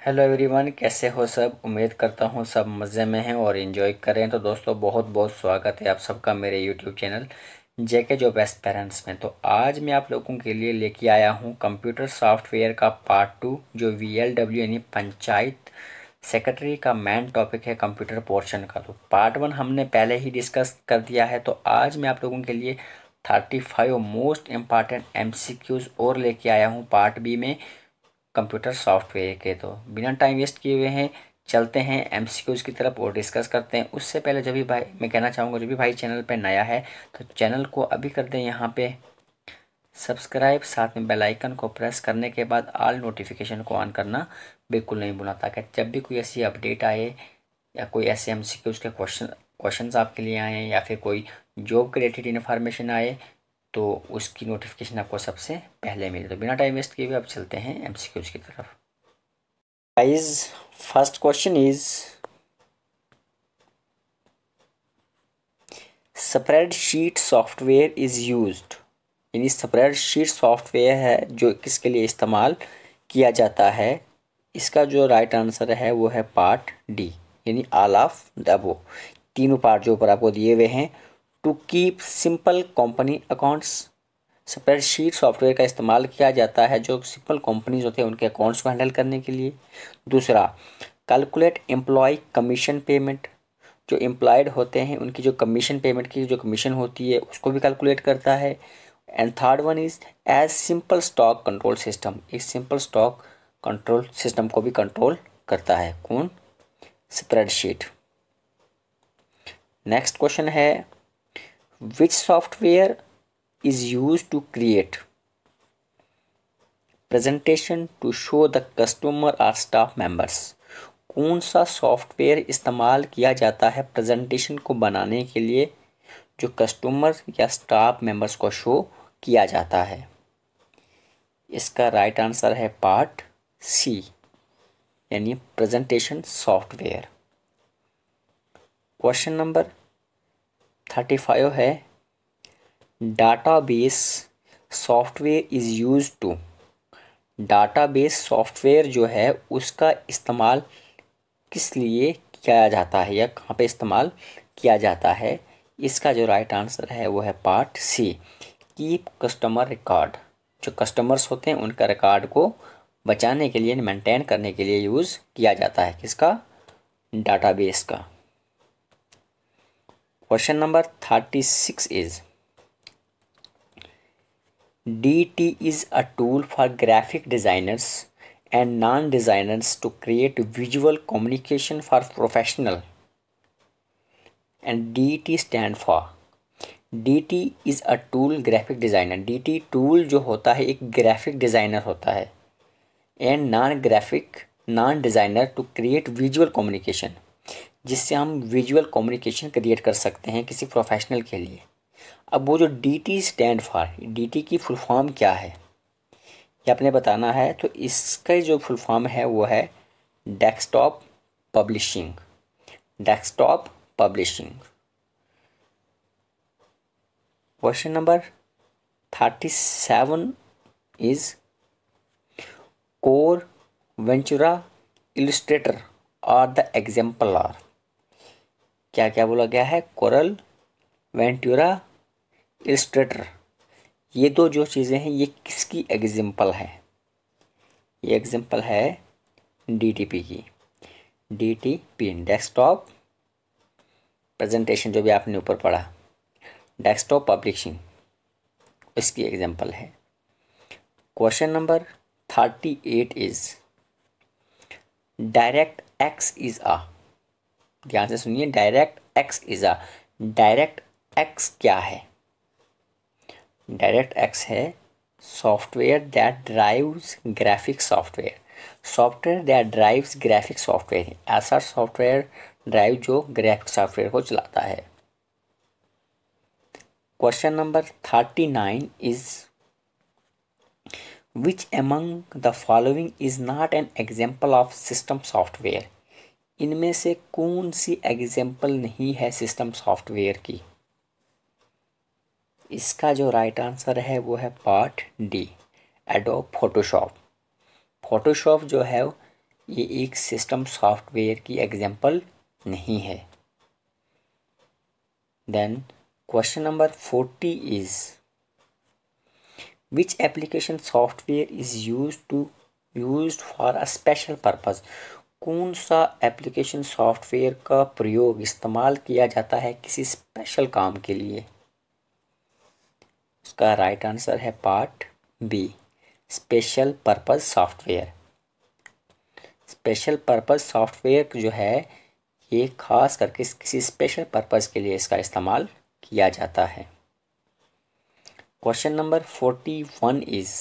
Hello everyone, कैसे हो सब। उम्मीद करता हूँ सब मज़े में हैं और एंजॉय कर रहे हैं। तो दोस्तों, बहुत बहुत स्वागत है आप सबका मेरे यूट्यूब चैनल जेके जो बेस्ट पेरेंट्स में। तो आज मैं आप लोगों के लिए लेके आया हूँ कंप्यूटर सॉफ्टवेयर का पार्ट 2, जो VLW यानी पंचायत सेक्रेटरी का मेन टॉपिक है कंप्यूटर पोर्शन का। तो पार्ट 1 हमने पहले ही डिस्कस कर दिया है। तो आज मैं आप लोगों के लिए 35 मोस्ट इम्पॉर्टेंट MCQs और लेके आया हूँ पार्ट बी में कंप्यूटर सॉफ्टवेयर के। तो बिना टाइम वेस्ट किए हुए हैं चलते हैं MCQs की तरफ और डिस्कस करते हैं। उससे पहले जो भी भाई मैं कहना चाहूँगा, जो भी भाई चैनल पे नया है तो चैनल को अभी कर दें यहाँ पे सब्सक्राइब, साथ में बेल आइकन को प्रेस करने के बाद ऑल नोटिफिकेशन को ऑन करना बिल्कुल नहीं भूलना, ताकि जब भी कोई ऐसी अपडेट आए या कोई ऐसे MCQs के क्वेश्चंस आपके लिए आए या फिर कोई जॉब के रिलेटेड इन्फॉर्मेशन आए तो उसकी नोटिफिकेशन आपको सबसे पहले मिले। तो बिना टाइम वेस्ट किए हुए अब चलते हैं MCQs की तरफ। Guys, first question is spreadsheet software is used, यानी स्प्रेडशीट सॉफ्टवेयर है जो किसके लिए इस्तेमाल किया जाता है। इसका जो राइट आंसर है वो है पार्ट डी, यानी ऑल ऑफ द अबव। तीनों पार्ट जो ऊपर आपको दिए हुए हैं। To keep simple company accounts, spreadsheet software का इस्तेमाल किया जाता है जो सिंपल कंपनीज होते हैं उनके अकाउंट्स को हैंडल करने के लिए। दूसरा, कैलकुलेट एम्प्लॉय कमीशन पेमेंट, जो एम्प्लॉयड होते हैं उनकी जो कमीशन पेमेंट की जो कमीशन होती है उसको भी कैलकुलेट करता है। And third one is as simple stock control system, एक सिंपल स्टॉक कंट्रोल सिस्टम को भी कंट्रोल करता है। कौन? स्प्रेडशीट। नेक्स्ट क्वेश्चन है विच software is used to create presentation to show the customer or staff members। कौन सा सॉफ्टवेयर इस्तेमाल किया जाता है प्रेजेंटेशन को बनाने के लिए जो कस्टमर या स्टाफ मेंबर्स को शो किया जाता है। इसका राइट आंसर है पार्ट सी, यानी प्रेजेंटेशन सॉफ्टवेयर। क्वेश्चन नंबर 35 है database software is use to, database software जो है उसका इस्तेमाल किस लिए किया जाता है या कहाँ पे इस्तेमाल किया जाता है। इसका जो राइट आंसर है वो है part C, keep customer record, जो कस्टमर्स होते हैं उनका रिकॉर्ड को बचाने के लिए, मेंटेन करने के लिए यूज़ किया जाता है। किसका? डाटाबेस का। Question number 36 is DT is a tool for graphic designers and non-designers to create visual communication for professional. And DT stand for, DT is a tool graphic designer, DT tool जो होता है एक graphic designer होता है, and non designer to create visual communication, जिससे हम visual communication create कर सकते हैं किसी प्रोफेशनल के लिए। अब वो जो DT स्टैंड फॉर, DT की फुल फॉर्म क्या है ये आपने बताना है। तो इसका जो फुल फॉर्म है वो है desktop publishing, desktop publishing. Question number 37 is core Ventura Illustrator और द एग्जाम्पल आर। क्या क्या बोला गया है? कोरल वेंचुरा इलस्ट्रेटर, ये दो जो चीज़ें हैं ये किसकी एग्जाम्पल है? ये एग्जाम्पल है DTP की। DTP डेस्कटॉप प्रेजेंटेशन, जो भी आपने ऊपर पढ़ा, डेस्कटॉप पब्लिशिंग, इसकी एग्जाम्पल है। Question number 38 is direct X is a, ध्यान से सुनिए, direct X is a. Direct X क्या है? डायरेक्ट एक्स है software that drives graphic software, software that drives graphic software, ऐसा सॉफ्टवेयर ड्राइव जो ग्राफिक सॉफ्टवेयर को चलाता है। Question number 39 is which among the following is not an example of system software, इनमें से कौन सी एग्जाम्पल नहीं है सिस्टम सॉफ्टवेयर की। इसका जो राइट आंसर है वो है part D, adobe Photoshop. Photoshop जो है ये एक सिस्टम सॉफ्टवेयर की एग्जाम्पल नहीं है। Then question number 40 is which application software is used for a special purpose. कौन सा एप्लीकेशन सॉफ्टवेयर का प्रयोग इस्तेमाल किया जाता है किसी स्पेशल काम के लिए। इसका राइट आंसर है part B, special purpose software. Special purpose software जो है ये खास करके किसी स्पेशल पर्पस के लिए इसका इस्तेमाल किया जाता है। Question number 41 is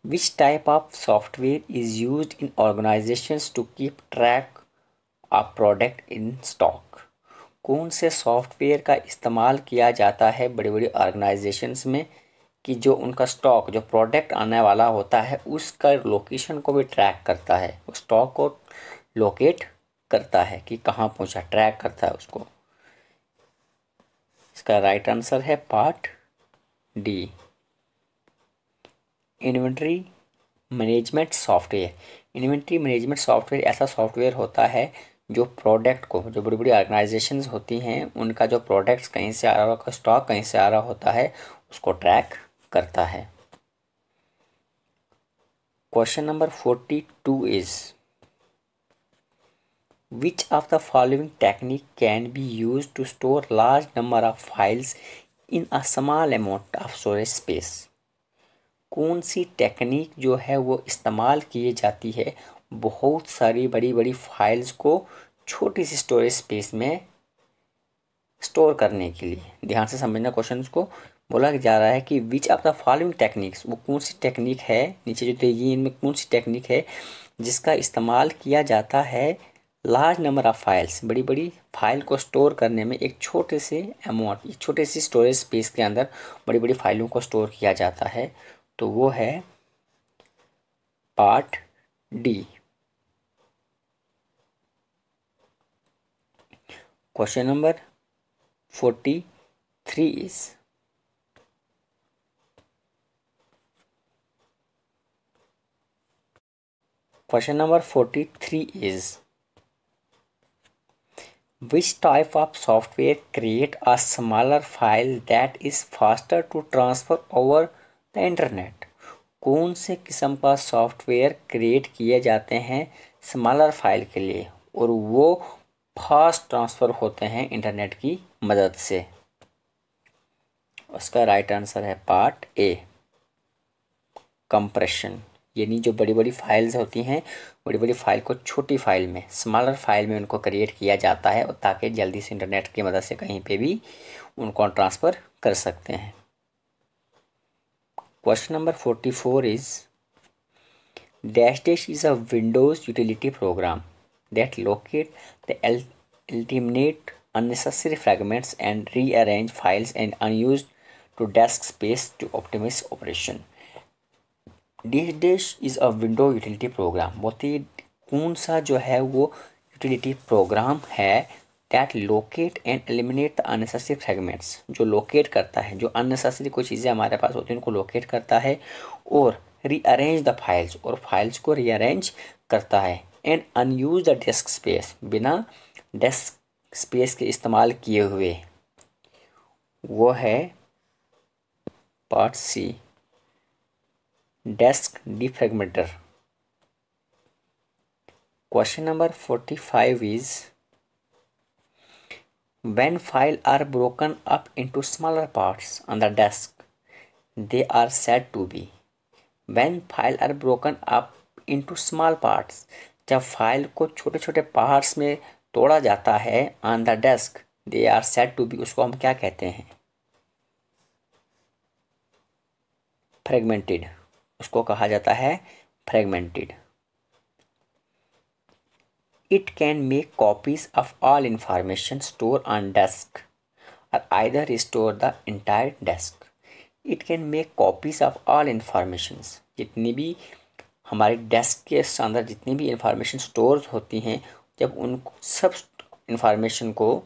which type of software is used in organisations to keep track of product in stock. कौन से सॉफ्टवेयर का इस्तेमाल किया जाता है बड़ी बड़ी ऑर्गेनाइजेशंस में कि जो उनका स्टॉक, जो प्रोडक्ट आने वाला होता है उसका लोकेशन को भी ट्रैक करता है, उस स्टॉक को लोकेट करता है कि कहाँ पहुँचा, ट्रैक करता है उसको। इसका राइट आंसर है part D, inventory management software. Inventory management software ऐसा सॉफ्टवेयर होता है जो प्रोडक्ट को, जो बड़ी बड़ी ऑर्गेनाइजेशंस होती हैं उनका जो प्रोडक्ट्स कहीं से आ रहा होगा, स्टॉक कहीं से आ रहा होता है उसको ट्रैक करता है। Question number 42 is which of the following technique can be use to store large number of files in a small amount of storage space. कौन सी टेक्निक जो है वो इस्तेमाल की जाती है बहुत सारी बड़ी बड़ी फाइल्स को छोटी सी स्टोरेज स्पेस में स्टोर करने के लिए। ध्यान से समझना क्वेश्चन को। बोला जा रहा है कि विच ऑफ द फॉलोइंग टेक्निक्स, वो कौन सी टेक्निक है, नीचे जो दी है इनमें कौन सी टेक्निक है जिसका इस्तेमाल किया जाता है लार्ज नंबर ऑफ फाइल्स, बड़ी बड़ी फाइल को स्टोर करने में, एक छोटे से अमाउंट, एक छोटे सी स्टोरेज स्पेस के अंदर बड़ी बड़ी फाइलों को स्टोर किया जाता है। तो वो है part D. Question number 43 is Question number 43 is which type of software create a smaller file that is faster to transfer over the internet। कौन से किस्म का सॉफ्टवेयर क्रिएट किए जाते हैं स्मॉलर फाइल के लिए और वो फास्ट ट्रांसफ़र होते हैं इंटरनेट की मदद से। उसका राइट आंसर है पार्ट ए, कंप्रेशन। यानी जो बड़ी बड़ी फाइल्स होती हैं, बड़ी बड़ी फाइल को छोटी फाइल में, स्मॉलर फाइल में उनको क्रिएट किया जाता है और ताकि जल्दी से इंटरनेट की मदद से कहीं पे भी उनको ट्रांसफ़र कर सकते हैं। Question number 44 is dash dash is a Windows utility programme that locate the eliminate unnecessary fragments and rearrange files and unused to disk space to optimize operation। Dash dash is a window utility programme, बहुत ही कौन सा जो है वो utility programme है that locate and eliminate the unnecessary fragments, जो locate करता है, जो अननेसेसरी कोई चीज़ें हमारे पास होती हैं उनको लोकेट करता है और रीअरेंज द फाइल्स, और फाइल्स को रीअरेंज करता है and unuse the disk space, बिना डिस्क स्पेस के इस्तेमाल किए हुए। वो है part C, disk defragmenter. Question number 45 is when files are broken up into smaller parts on the disk, they are said to be। when files are broken up into small parts, जब file को छोटे छोटे parts में तोड़ा जाता है on the disk, they are said to be, उसको हम क्या कहते हैं? फ्रेगमेंटेड, उसको कहा जाता है fragmented. It can make copies of all information stored on disk or either restore the entire disk। It can make copies of all informations, जितनी भी हमारे डेस्क के अंदर जितनी भी इंफॉर्मेशन स्टोर होती हैं, जब उन सब इंफॉर्मेशन को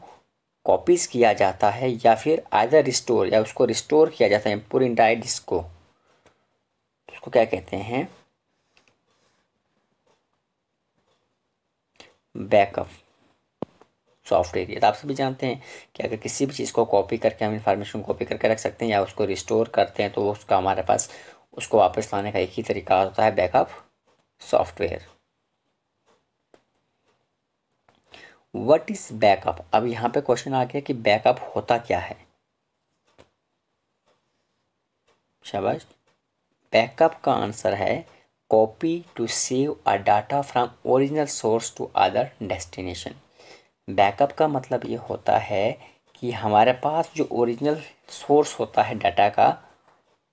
कॉपीज़ किया जाता है या फिर आइदर रिस्टोर, या उसको रिस्टोर किया जाता है पूरी इंटायर डिस्क को, उसको क्या कहते हैं? Backup software. ये तो आप सभी जानते हैं कि अगर किसी भी चीज़ को कॉपी करके हम इंफॉर्मेशन कॉपी करके रख सकते हैं या उसको रिस्टोर करते हैं, तो उसका हमारे पास उसको वापस लाने का एक ही तरीका होता है, backup software. What is backup? अब यहाँ पे क्वेश्चन आ गया कि बैकअप होता क्या है। शाबाश। बैकअप का आंसर है copy to save a data from original source to other destination. Backup का मतलब ये होता है कि हमारे पास जो ओरिजिनल सोर्स होता है डाटा का,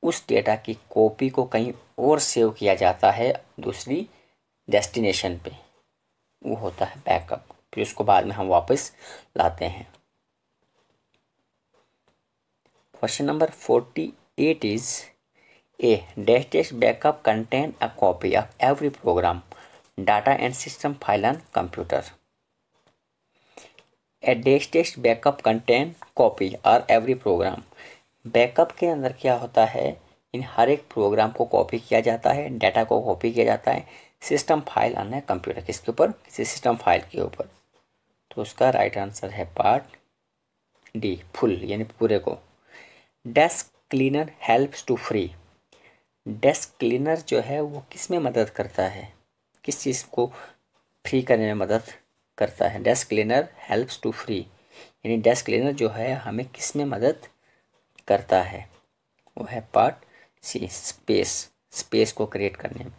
उस डेटा की कॉपी को कहीं और सेव किया जाता है दूसरी डेस्टिनेशन पे, वो होता है बैकअप। फिर उसको बाद में हम वापस लाते हैं। Question number 48 is a dash dash backup contain a copy of every programme data and system file on computer. A dash dash backup contain copy और एवरी प्रोग्राम। बैकअप के अंदर क्या होता है, इन हर एक प्रोग्राम को कॉपी किया जाता है, डाटा को कॉपी किया जाता है सिस्टम फाइल ऑन है कंप्यूटर। किसके ऊपर? किसी सिस्टम फाइल के ऊपर। तो उसका राइट आंसर है पार्ट डी, फुल यानी पूरे को। Desk cleaner helps to free. Desk cleaner जो है वो किस में मदद करता है, किस चीज़ को फ्री करने में मदद करता है? Desk cleaner helps to free, यानी डेस्क क्लीनर जो है हमें किस में मदद करता है? वो है पार्ट सी, स्पेस, स्पेस को क्रिएट करने में।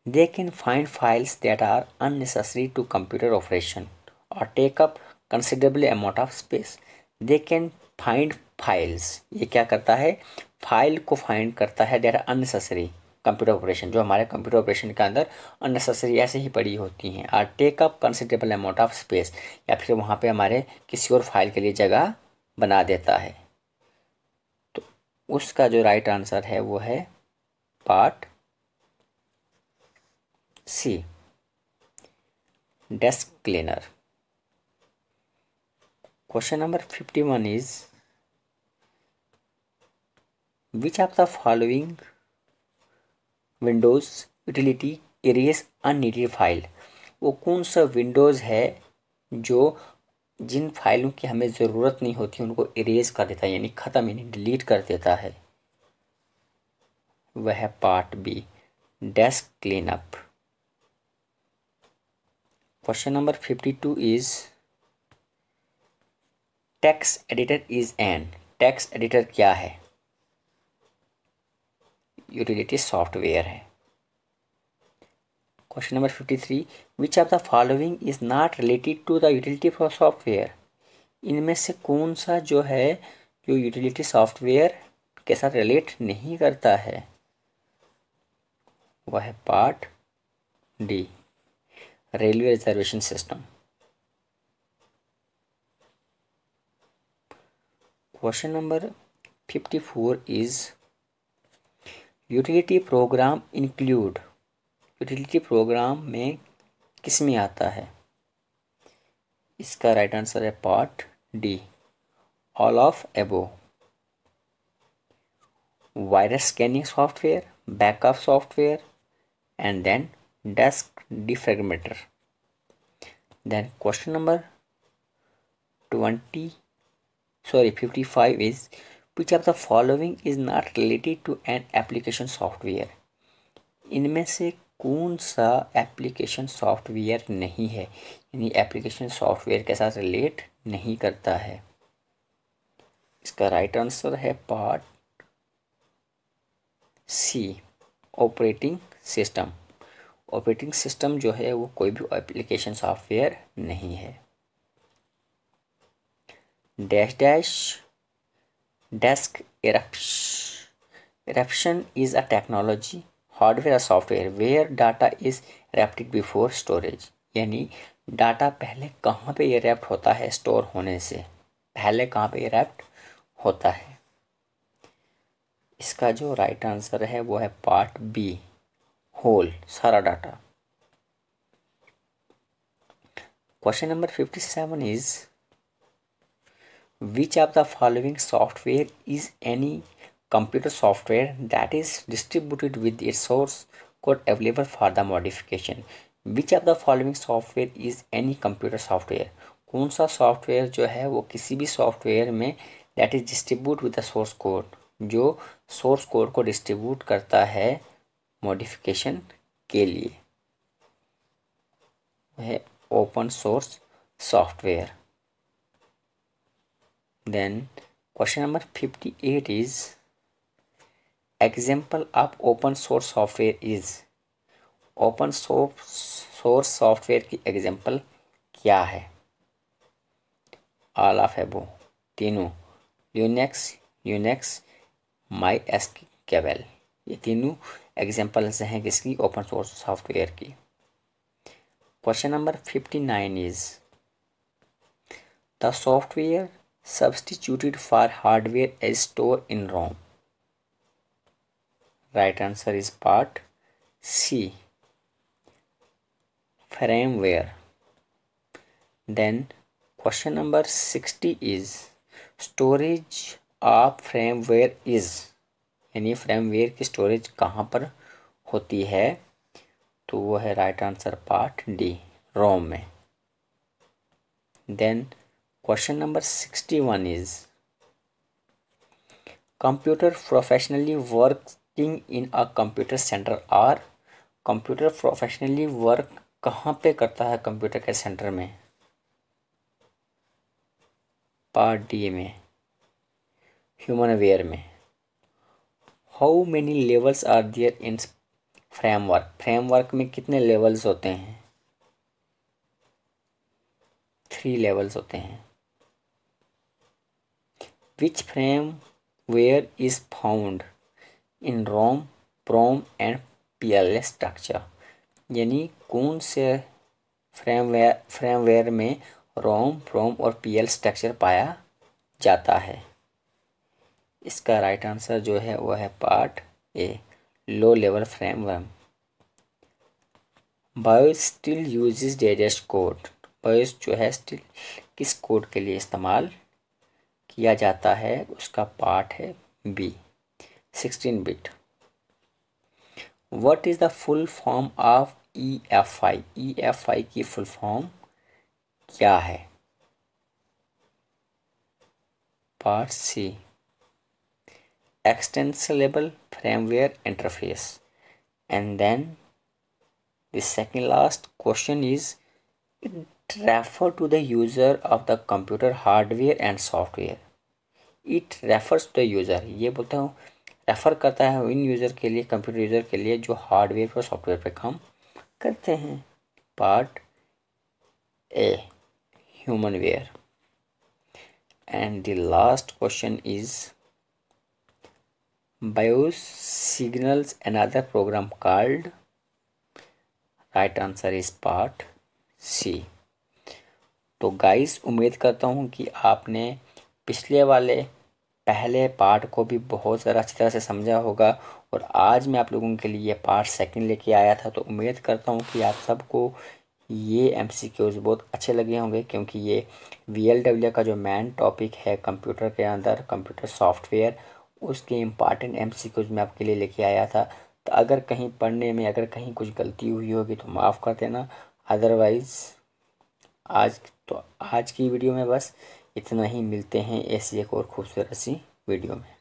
They can find files that are unnecessary to computer operation और take up considerable amount of space. They can find files, ये क्या करता है? फाइल को फाइंड करता है that are unnecessary computer operation, जो हमारे कंप्यूटर ऑपरेशन के अंदर अननेसेसरी ऐसे ही पड़ी होती हैं। और take up considerable amount of space, या फिर वहाँ पे हमारे किसी और फाइल के लिए जगह बना देता है। तो उसका जो राइट आंसर है वो है part C, desk cleaner. Question number 51 is which of the following Windows utility erase unneeded file. वो कौन सा विंडोज़ है जो जिन फाइलों की हमें ज़रूरत नहीं होती उनको इरेज कर देता है, यानी ख़त्म, यानी डिलीट कर देता है? वह है part B, desk cleanup. Question number 52 is text editor is an. Text editor क्या है? यूटिलिटी सॉफ्टवेयर है। Question number 53, which of the following is not related to the utility for software. इनमें से कौन सा जो है जो यूटिलिटी सॉफ्टवेयर के साथ रिलेट नहीं करता है? वह है part D, railway reservation system. Question number 54 is utility program include. Utility program में किस में आता है? इसका राइट आंसर है part D, all of above. Virus scanning software, backup software, and then desk defragmenter. Then question number 55 is which of the following is not related to an application software। इनमें से कौन सा application software नहीं है, यानी application software के साथ relate नहीं करता है? इसका राइट आंसर है part C, operating system. Operating system जो है वो कोई भी एप्लीकेशन सॉफ्टवेयर नहीं है। Dash dash desk eruption is a technology, hardware, software where data is wrapped before storage. यानी डाटा पहले कहाँ पे इरैप्ट होता है स्टोर होने से पहले, कहाँ पे इरैप्ट होता है? इसका जो राइट आंसर है वो है पार्ट बी, होल, सारा data. Question number 57 is which of the following software is any computer software that is distributed with its source code available for the modification. Which of the following software is any computer software? कौन सा software जो है वो किसी भी software में that is distribute with the source code, जो source code को डिस्ट्रीब्यूट करता है मॉडिफिकेशन के लिए, वह open source software. Then question number 58 is example of open source software is. Open source software की एग्जाम्पल क्या है? ऑल ऑफ एबो, तीनों, यूनिक्स, MySQL, ये तीनों एग्जाम्पल्स हैं किसकी? ओपन सोर्स सॉफ्टवेयर की. Question number 59 is the software substituted for hardware is stored in ROM. Right answer is part C, firmware. Then question number 60 is storage of firmware is, यानी firmware की storage कहाँ पर होती है? तो वो है राइट आंसर पार्ट डी, रोम में. Then question number 61 is computer professionally working in a computer center or computer professionally work कहाँ पे करता है कंप्यूटर के सेंटर में? पार्ट डी में, ह्यूमनवेयर में. How many levels are there in framework? Framework में कितने लेवल्स होते हैं? 3 लेवल्स होते हैं. Which firmware is found in ROM, PROM and PLA structure? यानी कौन से फ्रेमवेयर में रोम, प्रोम और PL स्ट्रक्चर पाया जाता है? इसका राइट आंसर जो है वो है part A, low level framework. BIOS still uses deadest code. BIOS जो है स्टिल किस कोड के लिए इस्तेमाल किया जाता है? उसका पार्ट है B, 16 bit. What is the full form of EFI? EFI की फुल फॉर्म क्या है? Part C, extensible firmware interface. And then the second last question is it refer to the user of the computer hardware and software. It refers to the user, ये बोलता हूँ refer करता है इन user के लिए, computer user के लिए जो हार्डवेयर और सॉफ्टवेयर पे काम करते हैं. Part A, humanware. And the last question is BIOS signals another program called. Right answer is part C. तो गाइस उम्मीद करता हूँ कि आपने पिछले वाले पहले पार्ट को भी बहुत ज़्यादा अच्छी तरह से समझा होगा, और आज मैं आप लोगों के लिए पार्ट सेकंड लेके आया था. तो उम्मीद करता हूँ कि आप सबको ये MCQs बहुत अच्छे लगे होंगे, क्योंकि ये VLW का जो मेन टॉपिक है कंप्यूटर के अंदर, कंप्यूटर सॉफ्टवेयर, उसके इम्पॉर्टेंट MCQs मैं आपके लिए लेके आया था. तो अगर कहीं पढ़ने में अगर कहीं कुछ गलती हुई होगी तो माफ़ कर देना. अदरवाइज़ आज की वीडियो में बस इतना ही. मिलते हैं ऐसी एक और खूबसूरत सी वीडियो में.